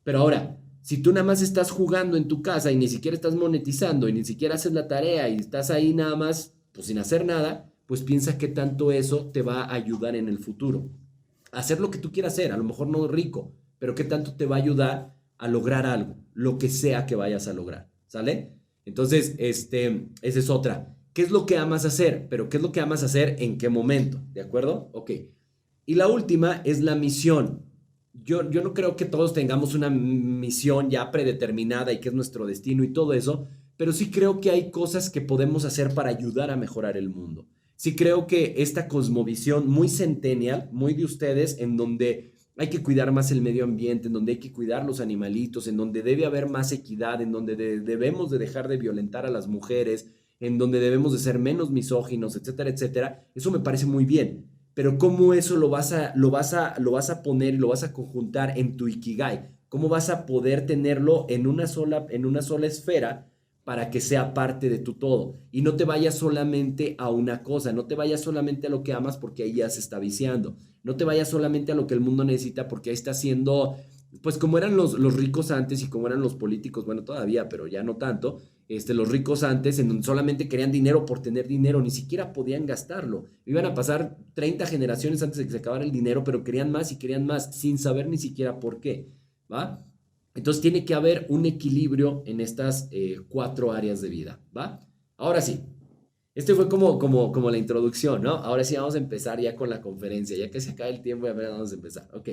Pero ahora, si tú nada más estás jugando en tu casa y ni siquiera estás monetizando y ni siquiera haces la tarea y estás ahí nada más, pues sin hacer nada, pues piensa qué tanto eso te va a ayudar en el futuro. Hacer lo que tú quieras hacer, a lo mejor no rico, pero qué tanto te va a ayudar a lograr algo, lo que sea que vayas a lograr, ¿sale? Entonces, esa es otra. ¿Qué es lo que amas hacer? Pero ¿qué es lo que amas hacer en qué momento? ¿De acuerdo? Ok. Y la última es la misión. Yo no creo que todos tengamos una misión ya predeterminada y que es nuestro destino y todo eso, pero sí creo que hay cosas que podemos hacer para ayudar a mejorar el mundo. Sí creo que esta cosmovisión muy centennial, muy de ustedes, en donde hay que cuidar más el medio ambiente, en donde hay que cuidar los animalitos, en donde debe haber más equidad, en donde debemos de dejar de violentar a las mujeres, en donde debemos de ser menos misóginos, etcétera, etcétera. Eso me parece muy bien. Pero ¿cómo eso lo vas a poner y lo vas a conjuntar en tu Ikigai? ¿Cómo vas a poder tenerlo en una sola esfera para que sea parte de tu todo? Y no te vayas solamente a una cosa, no te vayas solamente a lo que amas porque ahí ya se está viciando. No te vayas solamente a lo que el mundo necesita porque ahí está siendo, pues como eran los ricos antes y como eran los políticos, bueno, todavía, pero ya no tanto, los ricos antes, en donde solamente querían dinero por tener dinero, ni siquiera podían gastarlo. Iban a pasar 30 generaciones antes de que se acabara el dinero, pero querían más y querían más, sin saber ni siquiera por qué, ¿va? Entonces tiene que haber un equilibrio en estas 4 áreas de vida, ¿va? Ahora sí, fue como la introducción, ¿no? Ahora sí vamos a empezar ya con la conferencia, ya que se acaba el tiempo, ya vamos a empezar. Ok,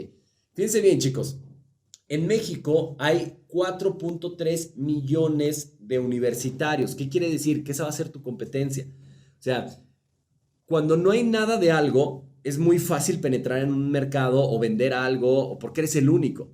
fíjense bien, chicos. En México hay 4.3 millones de universitarios. ¿Qué quiere decir? Que esa va a ser tu competencia. O sea, cuando no hay nada de algo, es muy fácil penetrar en un mercado o vender algo o porque eres el único.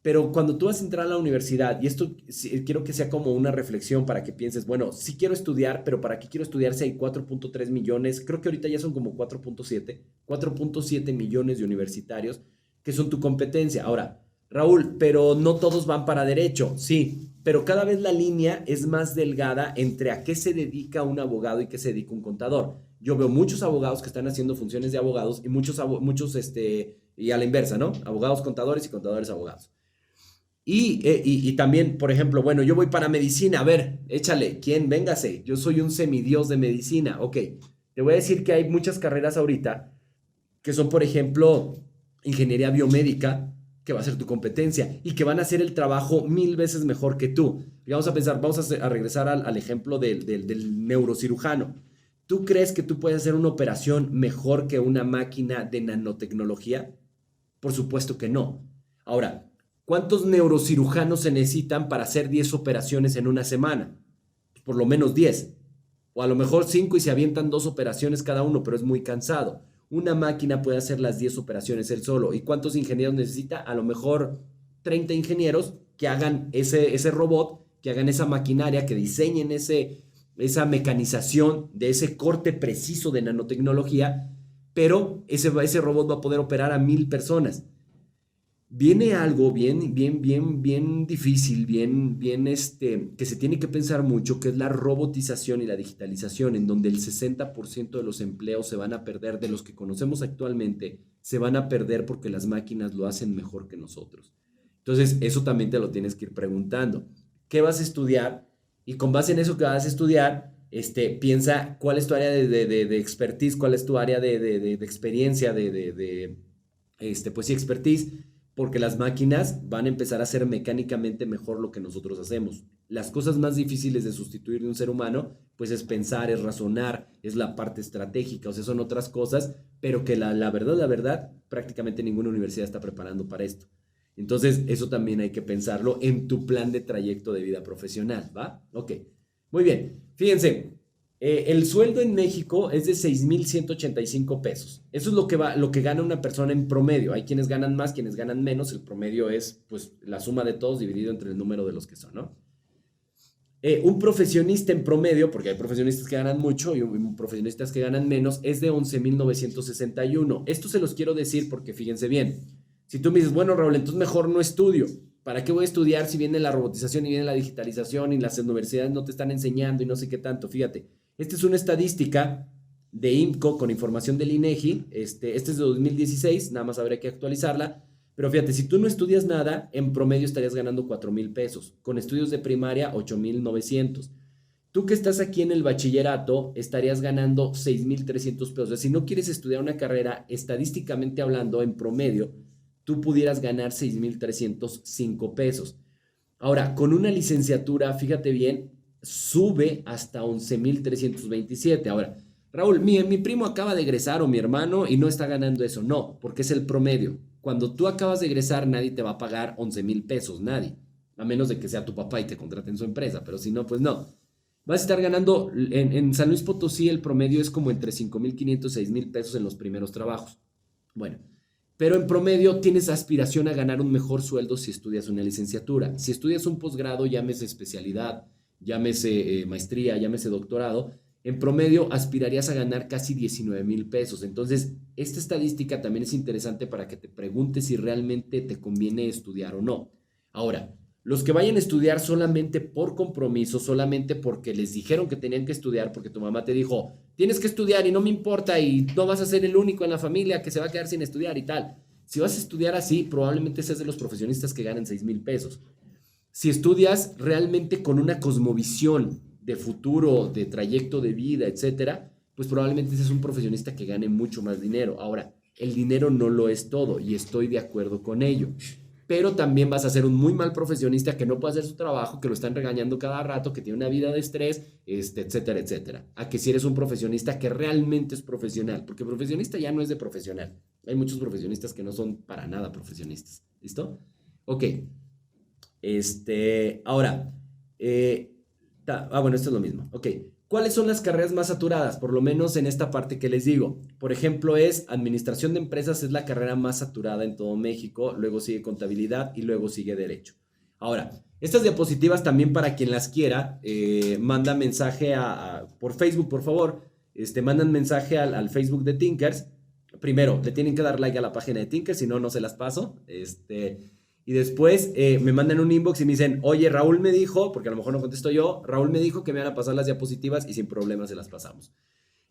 Pero cuando tú vas a entrar a la universidad, y esto quiero que sea como una reflexión para que pienses, bueno, sí quiero estudiar, pero ¿para qué quiero estudiar si hay 4.3 millones? Creo que ahorita ya son como 4.7 millones de universitarios que son tu competencia. Ahora, Raúl, pero no todos van para derecho, sí, pero cada vez la línea es más delgada entre a qué se dedica un abogado y qué se dedica un contador. Yo veo muchos abogados que están haciendo funciones de abogados y muchos, y a la inversa, ¿no? Abogados contadores y contadores abogados. Y también, por ejemplo, bueno, yo voy para medicina, a ver, échale, ¿quién? Véngase, yo soy un semidios de medicina, ok. Te voy a decir que hay muchas carreras ahorita que son, por ejemplo, ingeniería biomédica, que va a ser tu competencia y que van a hacer el trabajo 1000 veces mejor que tú. Y vamos a pensar, vamos a regresar al ejemplo del neurocirujano. ¿Tú crees que tú puedes hacer una operación mejor que una máquina de nanotecnología? Por supuesto que no. Ahora, ¿cuántos neurocirujanos se necesitan para hacer 10 operaciones en una semana? Pues por lo menos 10. O a lo mejor 5 y se avientan 2 operaciones cada uno, pero es muy cansado. Una máquina puede hacer las 10 operaciones él solo. ¿Y cuántos ingenieros necesita? A lo mejor 30 ingenieros que hagan ese robot, que hagan esa maquinaria, que diseñen esa mecanización de ese corte preciso de nanotecnología, pero ese robot va a poder operar a 1000 personas. Viene algo bien difícil, que se tiene que pensar mucho, que es la robotización y la digitalización, en donde el 60% de los empleos se van a perder, de los que conocemos actualmente, se van a perder porque las máquinas lo hacen mejor que nosotros. Entonces, eso también te lo tienes que ir preguntando. ¿Qué vas a estudiar? Y con base en eso que vas a estudiar, piensa cuál es tu área de expertise, cuál es tu área de experiencia, pues sí, expertise, porque las máquinas van a empezar a hacer mecánicamente mejor lo que nosotros hacemos. las cosas más difíciles de sustituir de un ser humano, pues es pensar, es razonar, es la parte estratégica, o sea, son otras cosas, pero que la verdad, prácticamente ninguna universidad está preparando para esto. Entonces, eso también hay que pensarlo en tu plan de trayecto de vida profesional, ¿va? Ok, muy bien. Fíjense, el sueldo en México es de 6,185 pesos. Eso es lo que gana una persona en promedio. Hay quienes ganan más, quienes ganan menos. El promedio es, pues, la suma de todos dividido entre el número de los que son, ¿no? Un profesionista en promedio, porque hay profesionistas que ganan mucho y profesionistas que ganan menos, es de 11,961. Esto se los quiero decir porque fíjense bien. Si tú me dices, bueno, Raúl, entonces mejor no estudio. ¿Para qué voy a estudiar si viene la robotización y viene la digitalización y las universidades no te están enseñando y no sé qué tanto? Fíjate, esta es una estadística de INCO con información del INEGI. Este es de 2016, nada más habría que actualizarla. Pero fíjate, si tú no estudias nada, en promedio estarías ganando 4,000 pesos. Con estudios de primaria, 8,900. Tú que estás aquí en el bachillerato, estarías ganando 6,300 pesos. O sea, si no quieres estudiar una carrera, estadísticamente hablando, en promedio, tú pudieras ganar 6,305 pesos. Ahora, con una licenciatura, fíjate bien, sube hasta 11,327. Ahora, Raúl, mi primo acaba de egresar o mi hermano y no está ganando eso. No, porque es el promedio. Cuando tú acabas de egresar, nadie te va a pagar 11,000 pesos, nadie. A menos de que sea tu papá y te contrate en su empresa, pero si no, pues no. Vas a estar ganando, en San Luis Potosí el promedio es como entre 5,500 y 6,000 pesos en los primeros trabajos. Bueno, pero en promedio tienes aspiración a ganar un mejor sueldo si estudias una licenciatura. Si estudias un posgrado, llámese especialidad, llámese maestría, llámese doctorado, en promedio aspirarías a ganar casi 19,000 pesos. Entonces, esta estadística también es interesante para que te preguntes si realmente te conviene estudiar o no. Ahora, los que vayan a estudiar solamente por compromiso, solamente porque les dijeron que tenían que estudiar, porque tu mamá te dijo, tienes que estudiar y no me importa y no vas a ser el único en la familia que se va a quedar sin estudiar y tal. Si vas a estudiar así, probablemente seas de los profesionistas que ganan 6,000 pesos. Si estudias realmente con una cosmovisión de futuro, de trayecto de vida, etcétera, pues probablemente seas un profesionista que gane mucho más dinero. Ahora, el dinero no lo es todo y estoy de acuerdo con ello. Pero también vas a ser un muy mal profesionista que no puede hacer su trabajo, que lo están regañando cada rato, que tiene una vida de estrés, etcétera, etcétera. A que si eres un profesionista que realmente es profesional, porque profesionista ya no es de profesional. Hay muchos profesionistas que no son para nada profesionistas. ¿Listo? Ok. Ahora, bueno, esto es lo mismo. Ok. ¿Cuáles son las carreras más saturadas? Por lo menos en esta parte que les digo. Por ejemplo, administración de empresas es la carrera más saturada en todo México, luego sigue contabilidad y luego sigue derecho. Ahora, estas diapositivas también para quien las quiera, manda mensaje por Facebook, por favor. Mandan mensaje al Facebook de Thinkers. Primero, le tienen que dar like a la página de Thinkers, si no, no se las paso. Y después me mandan un inbox y me dicen, oye, Raúl me dijo, porque a lo mejor no contesto yo, Raúl me dijo que me van a pasar las diapositivas y sin problema se las pasamos.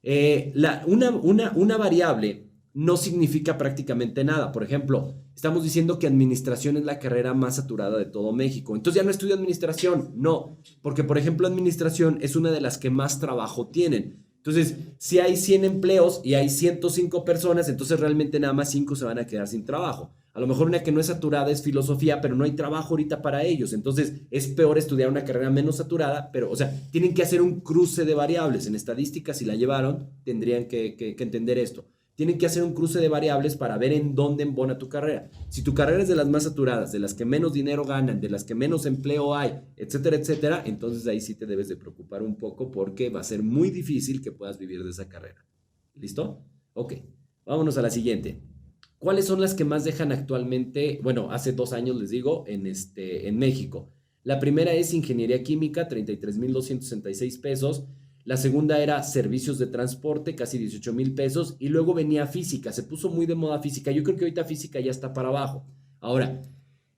Una variable no significa prácticamente nada. Por ejemplo, estamos diciendo que administración es la carrera más saturada de todo México. Entonces ya no estudio administración. No, porque por ejemplo administración es una de las que más trabajo tienen. Entonces, si hay 100 empleos y hay 105 personas, entonces realmente nada más 5 se van a quedar sin trabajo. A lo mejor una que no es saturada es filosofía, pero no hay trabajo ahorita para ellos. Entonces, es peor estudiar una carrera menos saturada, pero, o sea, tienen que hacer un cruce de variables. En estadística, si la llevaron, tendrían que entender esto. Tienen que hacer un cruce de variables para ver en dónde embona tu carrera. Si tu carrera es de las más saturadas, de las que menos dinero ganan, de las que menos empleo hay, etcétera, etcétera, entonces ahí sí te debes de preocupar un poco porque va a ser muy difícil que puedas vivir de esa carrera. ¿Listo? Ok, vámonos a la siguiente. ¿Cuáles son las que más dejan actualmente? Bueno, hace 2 años les digo, en México. La primera es ingeniería química, 33,266 pesos. La segunda era servicios de transporte, casi 18,000 pesos. Y luego venía física, se puso muy de moda física. Yo creo que ahorita física ya está para abajo. Ahora,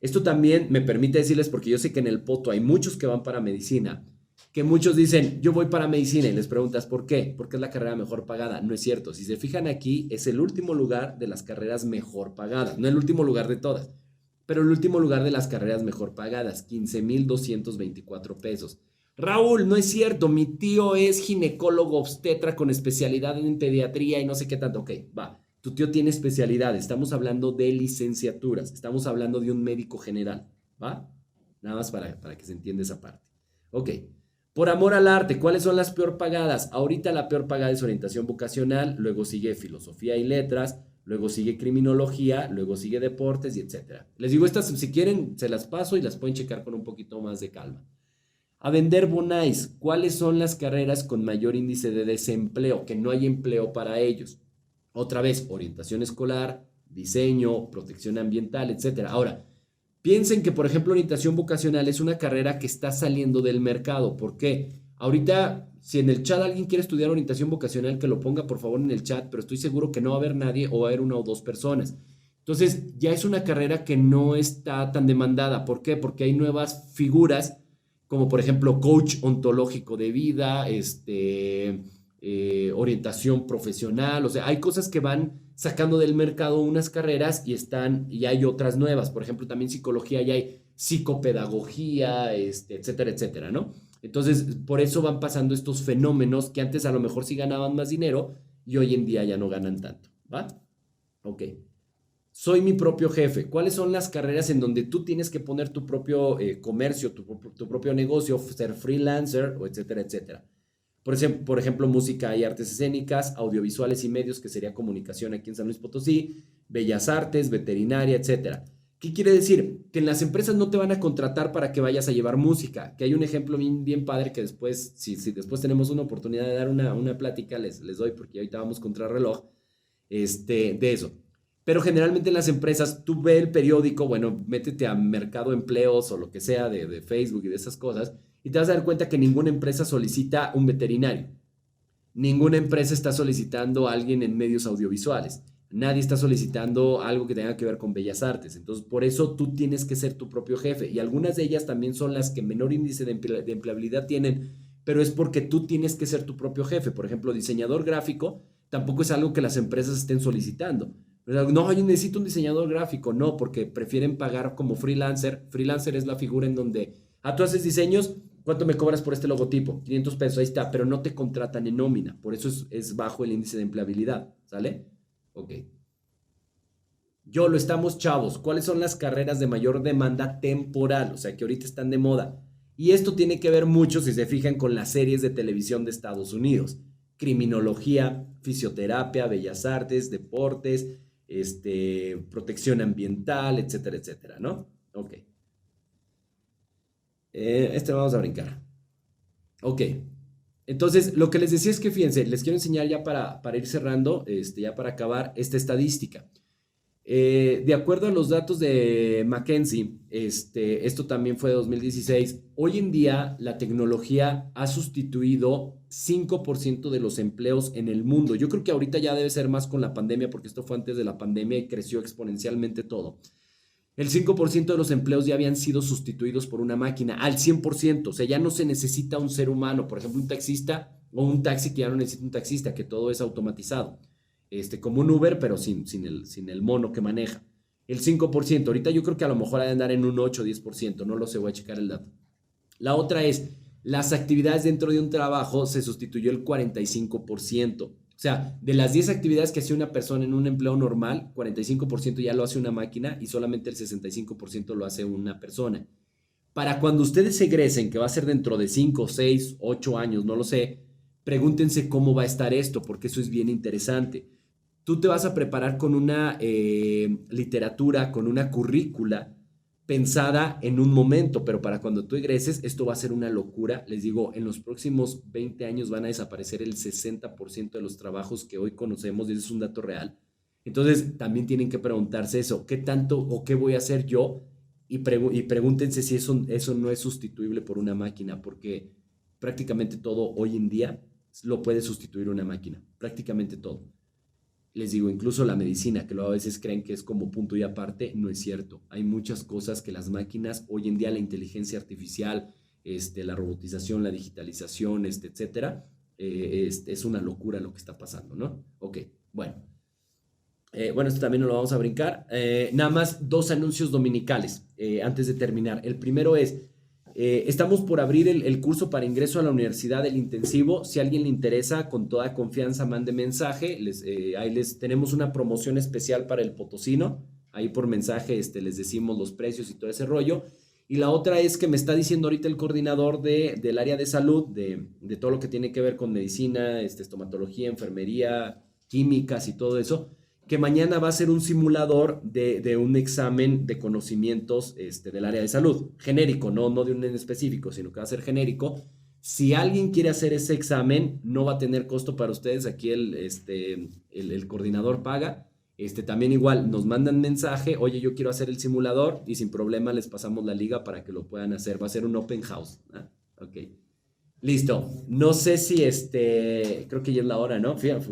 esto también me permite decirles, porque yo sé que en el Poto hay muchos que van para medicina, que muchos dicen, yo voy para medicina y les preguntas, ¿por qué? Porque es la carrera mejor pagada. No es cierto. Si se fijan aquí, es el último lugar de las carreras mejor pagadas. No el último lugar de todas, pero el último lugar de las carreras mejor pagadas, 15,224 pesos. Raúl, no es cierto, mi tío es ginecólogo obstetra con especialidad en pediatría y no sé qué tanto. Ok, va, tu tío tiene especialidad, estamos hablando de licenciaturas, estamos hablando de un médico general, ¿va? Nada más para que se entienda esa parte. Ok. Por amor al arte, ¿cuáles son las peor pagadas? Ahorita la peor pagada es orientación vocacional, luego sigue filosofía y letras, luego sigue criminología, luego sigue deportes y etcétera. Les digo, estas si quieren se las paso y las pueden checar con un poquito más de calma. A vender bonais, ¿cuáles son las carreras con mayor índice de desempleo? Que no hay empleo para ellos. Otra vez, orientación escolar, diseño, protección ambiental, etcétera. Ahora, piensen que, por ejemplo, orientación vocacional es una carrera que está saliendo del mercado. ¿Por qué? Ahorita, si en el chat alguien quiere estudiar orientación vocacional, que lo ponga por favor en el chat, pero estoy seguro que no va a haber nadie o va a haber una o dos personas. Entonces, ya es una carrera que no está tan demandada. ¿Por qué? Porque hay nuevas figuras, como por ejemplo coach ontológico de vida, orientación profesional, o sea, hay cosas que van sacando del mercado unas carreras y hay otras nuevas, por ejemplo, también psicología, y hay psicopedagogía, etcétera, etcétera, ¿no? Entonces, por eso van pasando estos fenómenos que antes a lo mejor sí ganaban más dinero y hoy en día ya no ganan tanto, ¿va? Ok. Soy mi propio jefe. ¿Cuáles son las carreras en donde tú tienes que poner tu propio comercio, tu propio negocio, ser freelancer, o etcétera, etcétera? Por ejemplo, música y artes escénicas, audiovisuales y medios, que sería comunicación aquí en San Luis Potosí, bellas artes, veterinaria, etcétera. ¿Qué quiere decir? Que en las empresas no te van a contratar para que vayas a llevar música, que hay un ejemplo bien, bien padre que después, si después tenemos una oportunidad de dar una plática, les doy, porque ahorita vamos contra el reloj, de eso. Pero generalmente en las empresas, tú ves el periódico, bueno, métete a Mercado Empleos o lo que sea de Facebook y de esas cosas, y te vas a dar cuenta que ninguna empresa solicita un veterinario. Ninguna empresa está solicitando a alguien en medios audiovisuales. Nadie está solicitando algo que tenga que ver con bellas artes. Entonces, por eso tú tienes que ser tu propio jefe. Y algunas de ellas también son las que menor índice de empleabilidad tienen, pero es porque tú tienes que ser tu propio jefe. Por ejemplo, diseñador gráfico tampoco es algo que las empresas estén solicitando. No, yo necesito un diseñador gráfico. No, porque prefieren pagar como freelancer. Freelancer es la figura en donde, tú haces diseños, ¿cuánto me cobras por este logotipo? 500 pesos, ahí está, pero no te contratan en nómina. Por eso es bajo el índice de empleabilidad, ¿sale? Ok. Yo lo estamos chavos. ¿Cuáles son las carreras de mayor demanda temporal? O sea, que ahorita están de moda. Y esto tiene que ver mucho, si se fijan, con las series de televisión de Estados Unidos. Criminología, fisioterapia, bellas artes, deportes, protección ambiental, etcétera, ¿no? Ok. Vamos a brincar. Ok. Entonces, lo que les decía es que, fíjense, les quiero enseñar ya para ir cerrando, ya para acabar, esta estadística. De acuerdo a los datos de McKinsey, esto también fue de 2016, hoy en día la tecnología ha sustituido 5% de los empleos en el mundo. Yo creo que ahorita ya debe ser más con la pandemia, porque esto fue antes de la pandemia y creció exponencialmente todo. El 5% de los empleos ya habían sido sustituidos por una máquina, al 100%. O sea, ya no se necesita un ser humano, por ejemplo, un taxista o un taxi, que ya no necesita un taxista, que todo es automatizado. Como un Uber, pero sin el mono que maneja. El 5%, ahorita yo creo que a lo mejor ha de andar en un 8 o 10%, no lo sé, voy a checar el dato. La otra es, las actividades dentro de un trabajo se sustituyó el 45%. O sea, de las 10 actividades que hacía una persona en un empleo normal, 45% ya lo hace una máquina y solamente el 65% lo hace una persona. Para cuando ustedes egresen, que va a ser dentro de 5, 6, 8 años, no lo sé, pregúntense cómo va a estar esto, porque eso es bien interesante. Tú te vas a preparar con una literatura, con una currícula pensada en un momento, pero para cuando tú egreses, esto va a ser una locura. Les digo, en los próximos 20 años van a desaparecer el 60% de los trabajos que hoy conocemos, y ese es un dato real. Entonces, también tienen que preguntarse eso, ¿qué tanto o qué voy a hacer yo? Y pregúntense si eso no es sustituible por una máquina, porque prácticamente todo hoy en día lo puede sustituir una máquina, prácticamente todo. Les digo, incluso la medicina, que luego a veces creen que es como punto y aparte, no es cierto. Hay muchas cosas que las máquinas, hoy en día la inteligencia artificial, la robotización, la digitalización, etcétera, es una locura lo que está pasando, ¿no? Ok, bueno. Bueno, esto también no lo vamos a brincar. Nada más 2 anuncios dominicales antes de terminar. El primero es, estamos por abrir el curso para ingreso a la universidad, el intensivo. Si a alguien le interesa, con toda confianza, mande mensaje. Ahí les tenemos una promoción especial para el potosino. Ahí por mensaje les decimos los precios y todo ese rollo. Y la otra es que me está diciendo ahorita el coordinador del área de salud, de todo lo que tiene que ver con medicina, estomatología, enfermería, químicas y todo eso, que mañana va a ser un simulador de un examen de conocimientos del área de salud, genérico, no de un en específico, sino que va a ser genérico. Si alguien quiere hacer ese examen, no va a tener costo para ustedes. Aquí el coordinador paga. También igual nos mandan mensaje, oye, yo quiero hacer el simulador y sin problema les pasamos la liga para que lo puedan hacer. Va a ser un open house. ¿Ah? Ok. Listo. No sé si creo que ya es la hora, ¿no? Fíjate,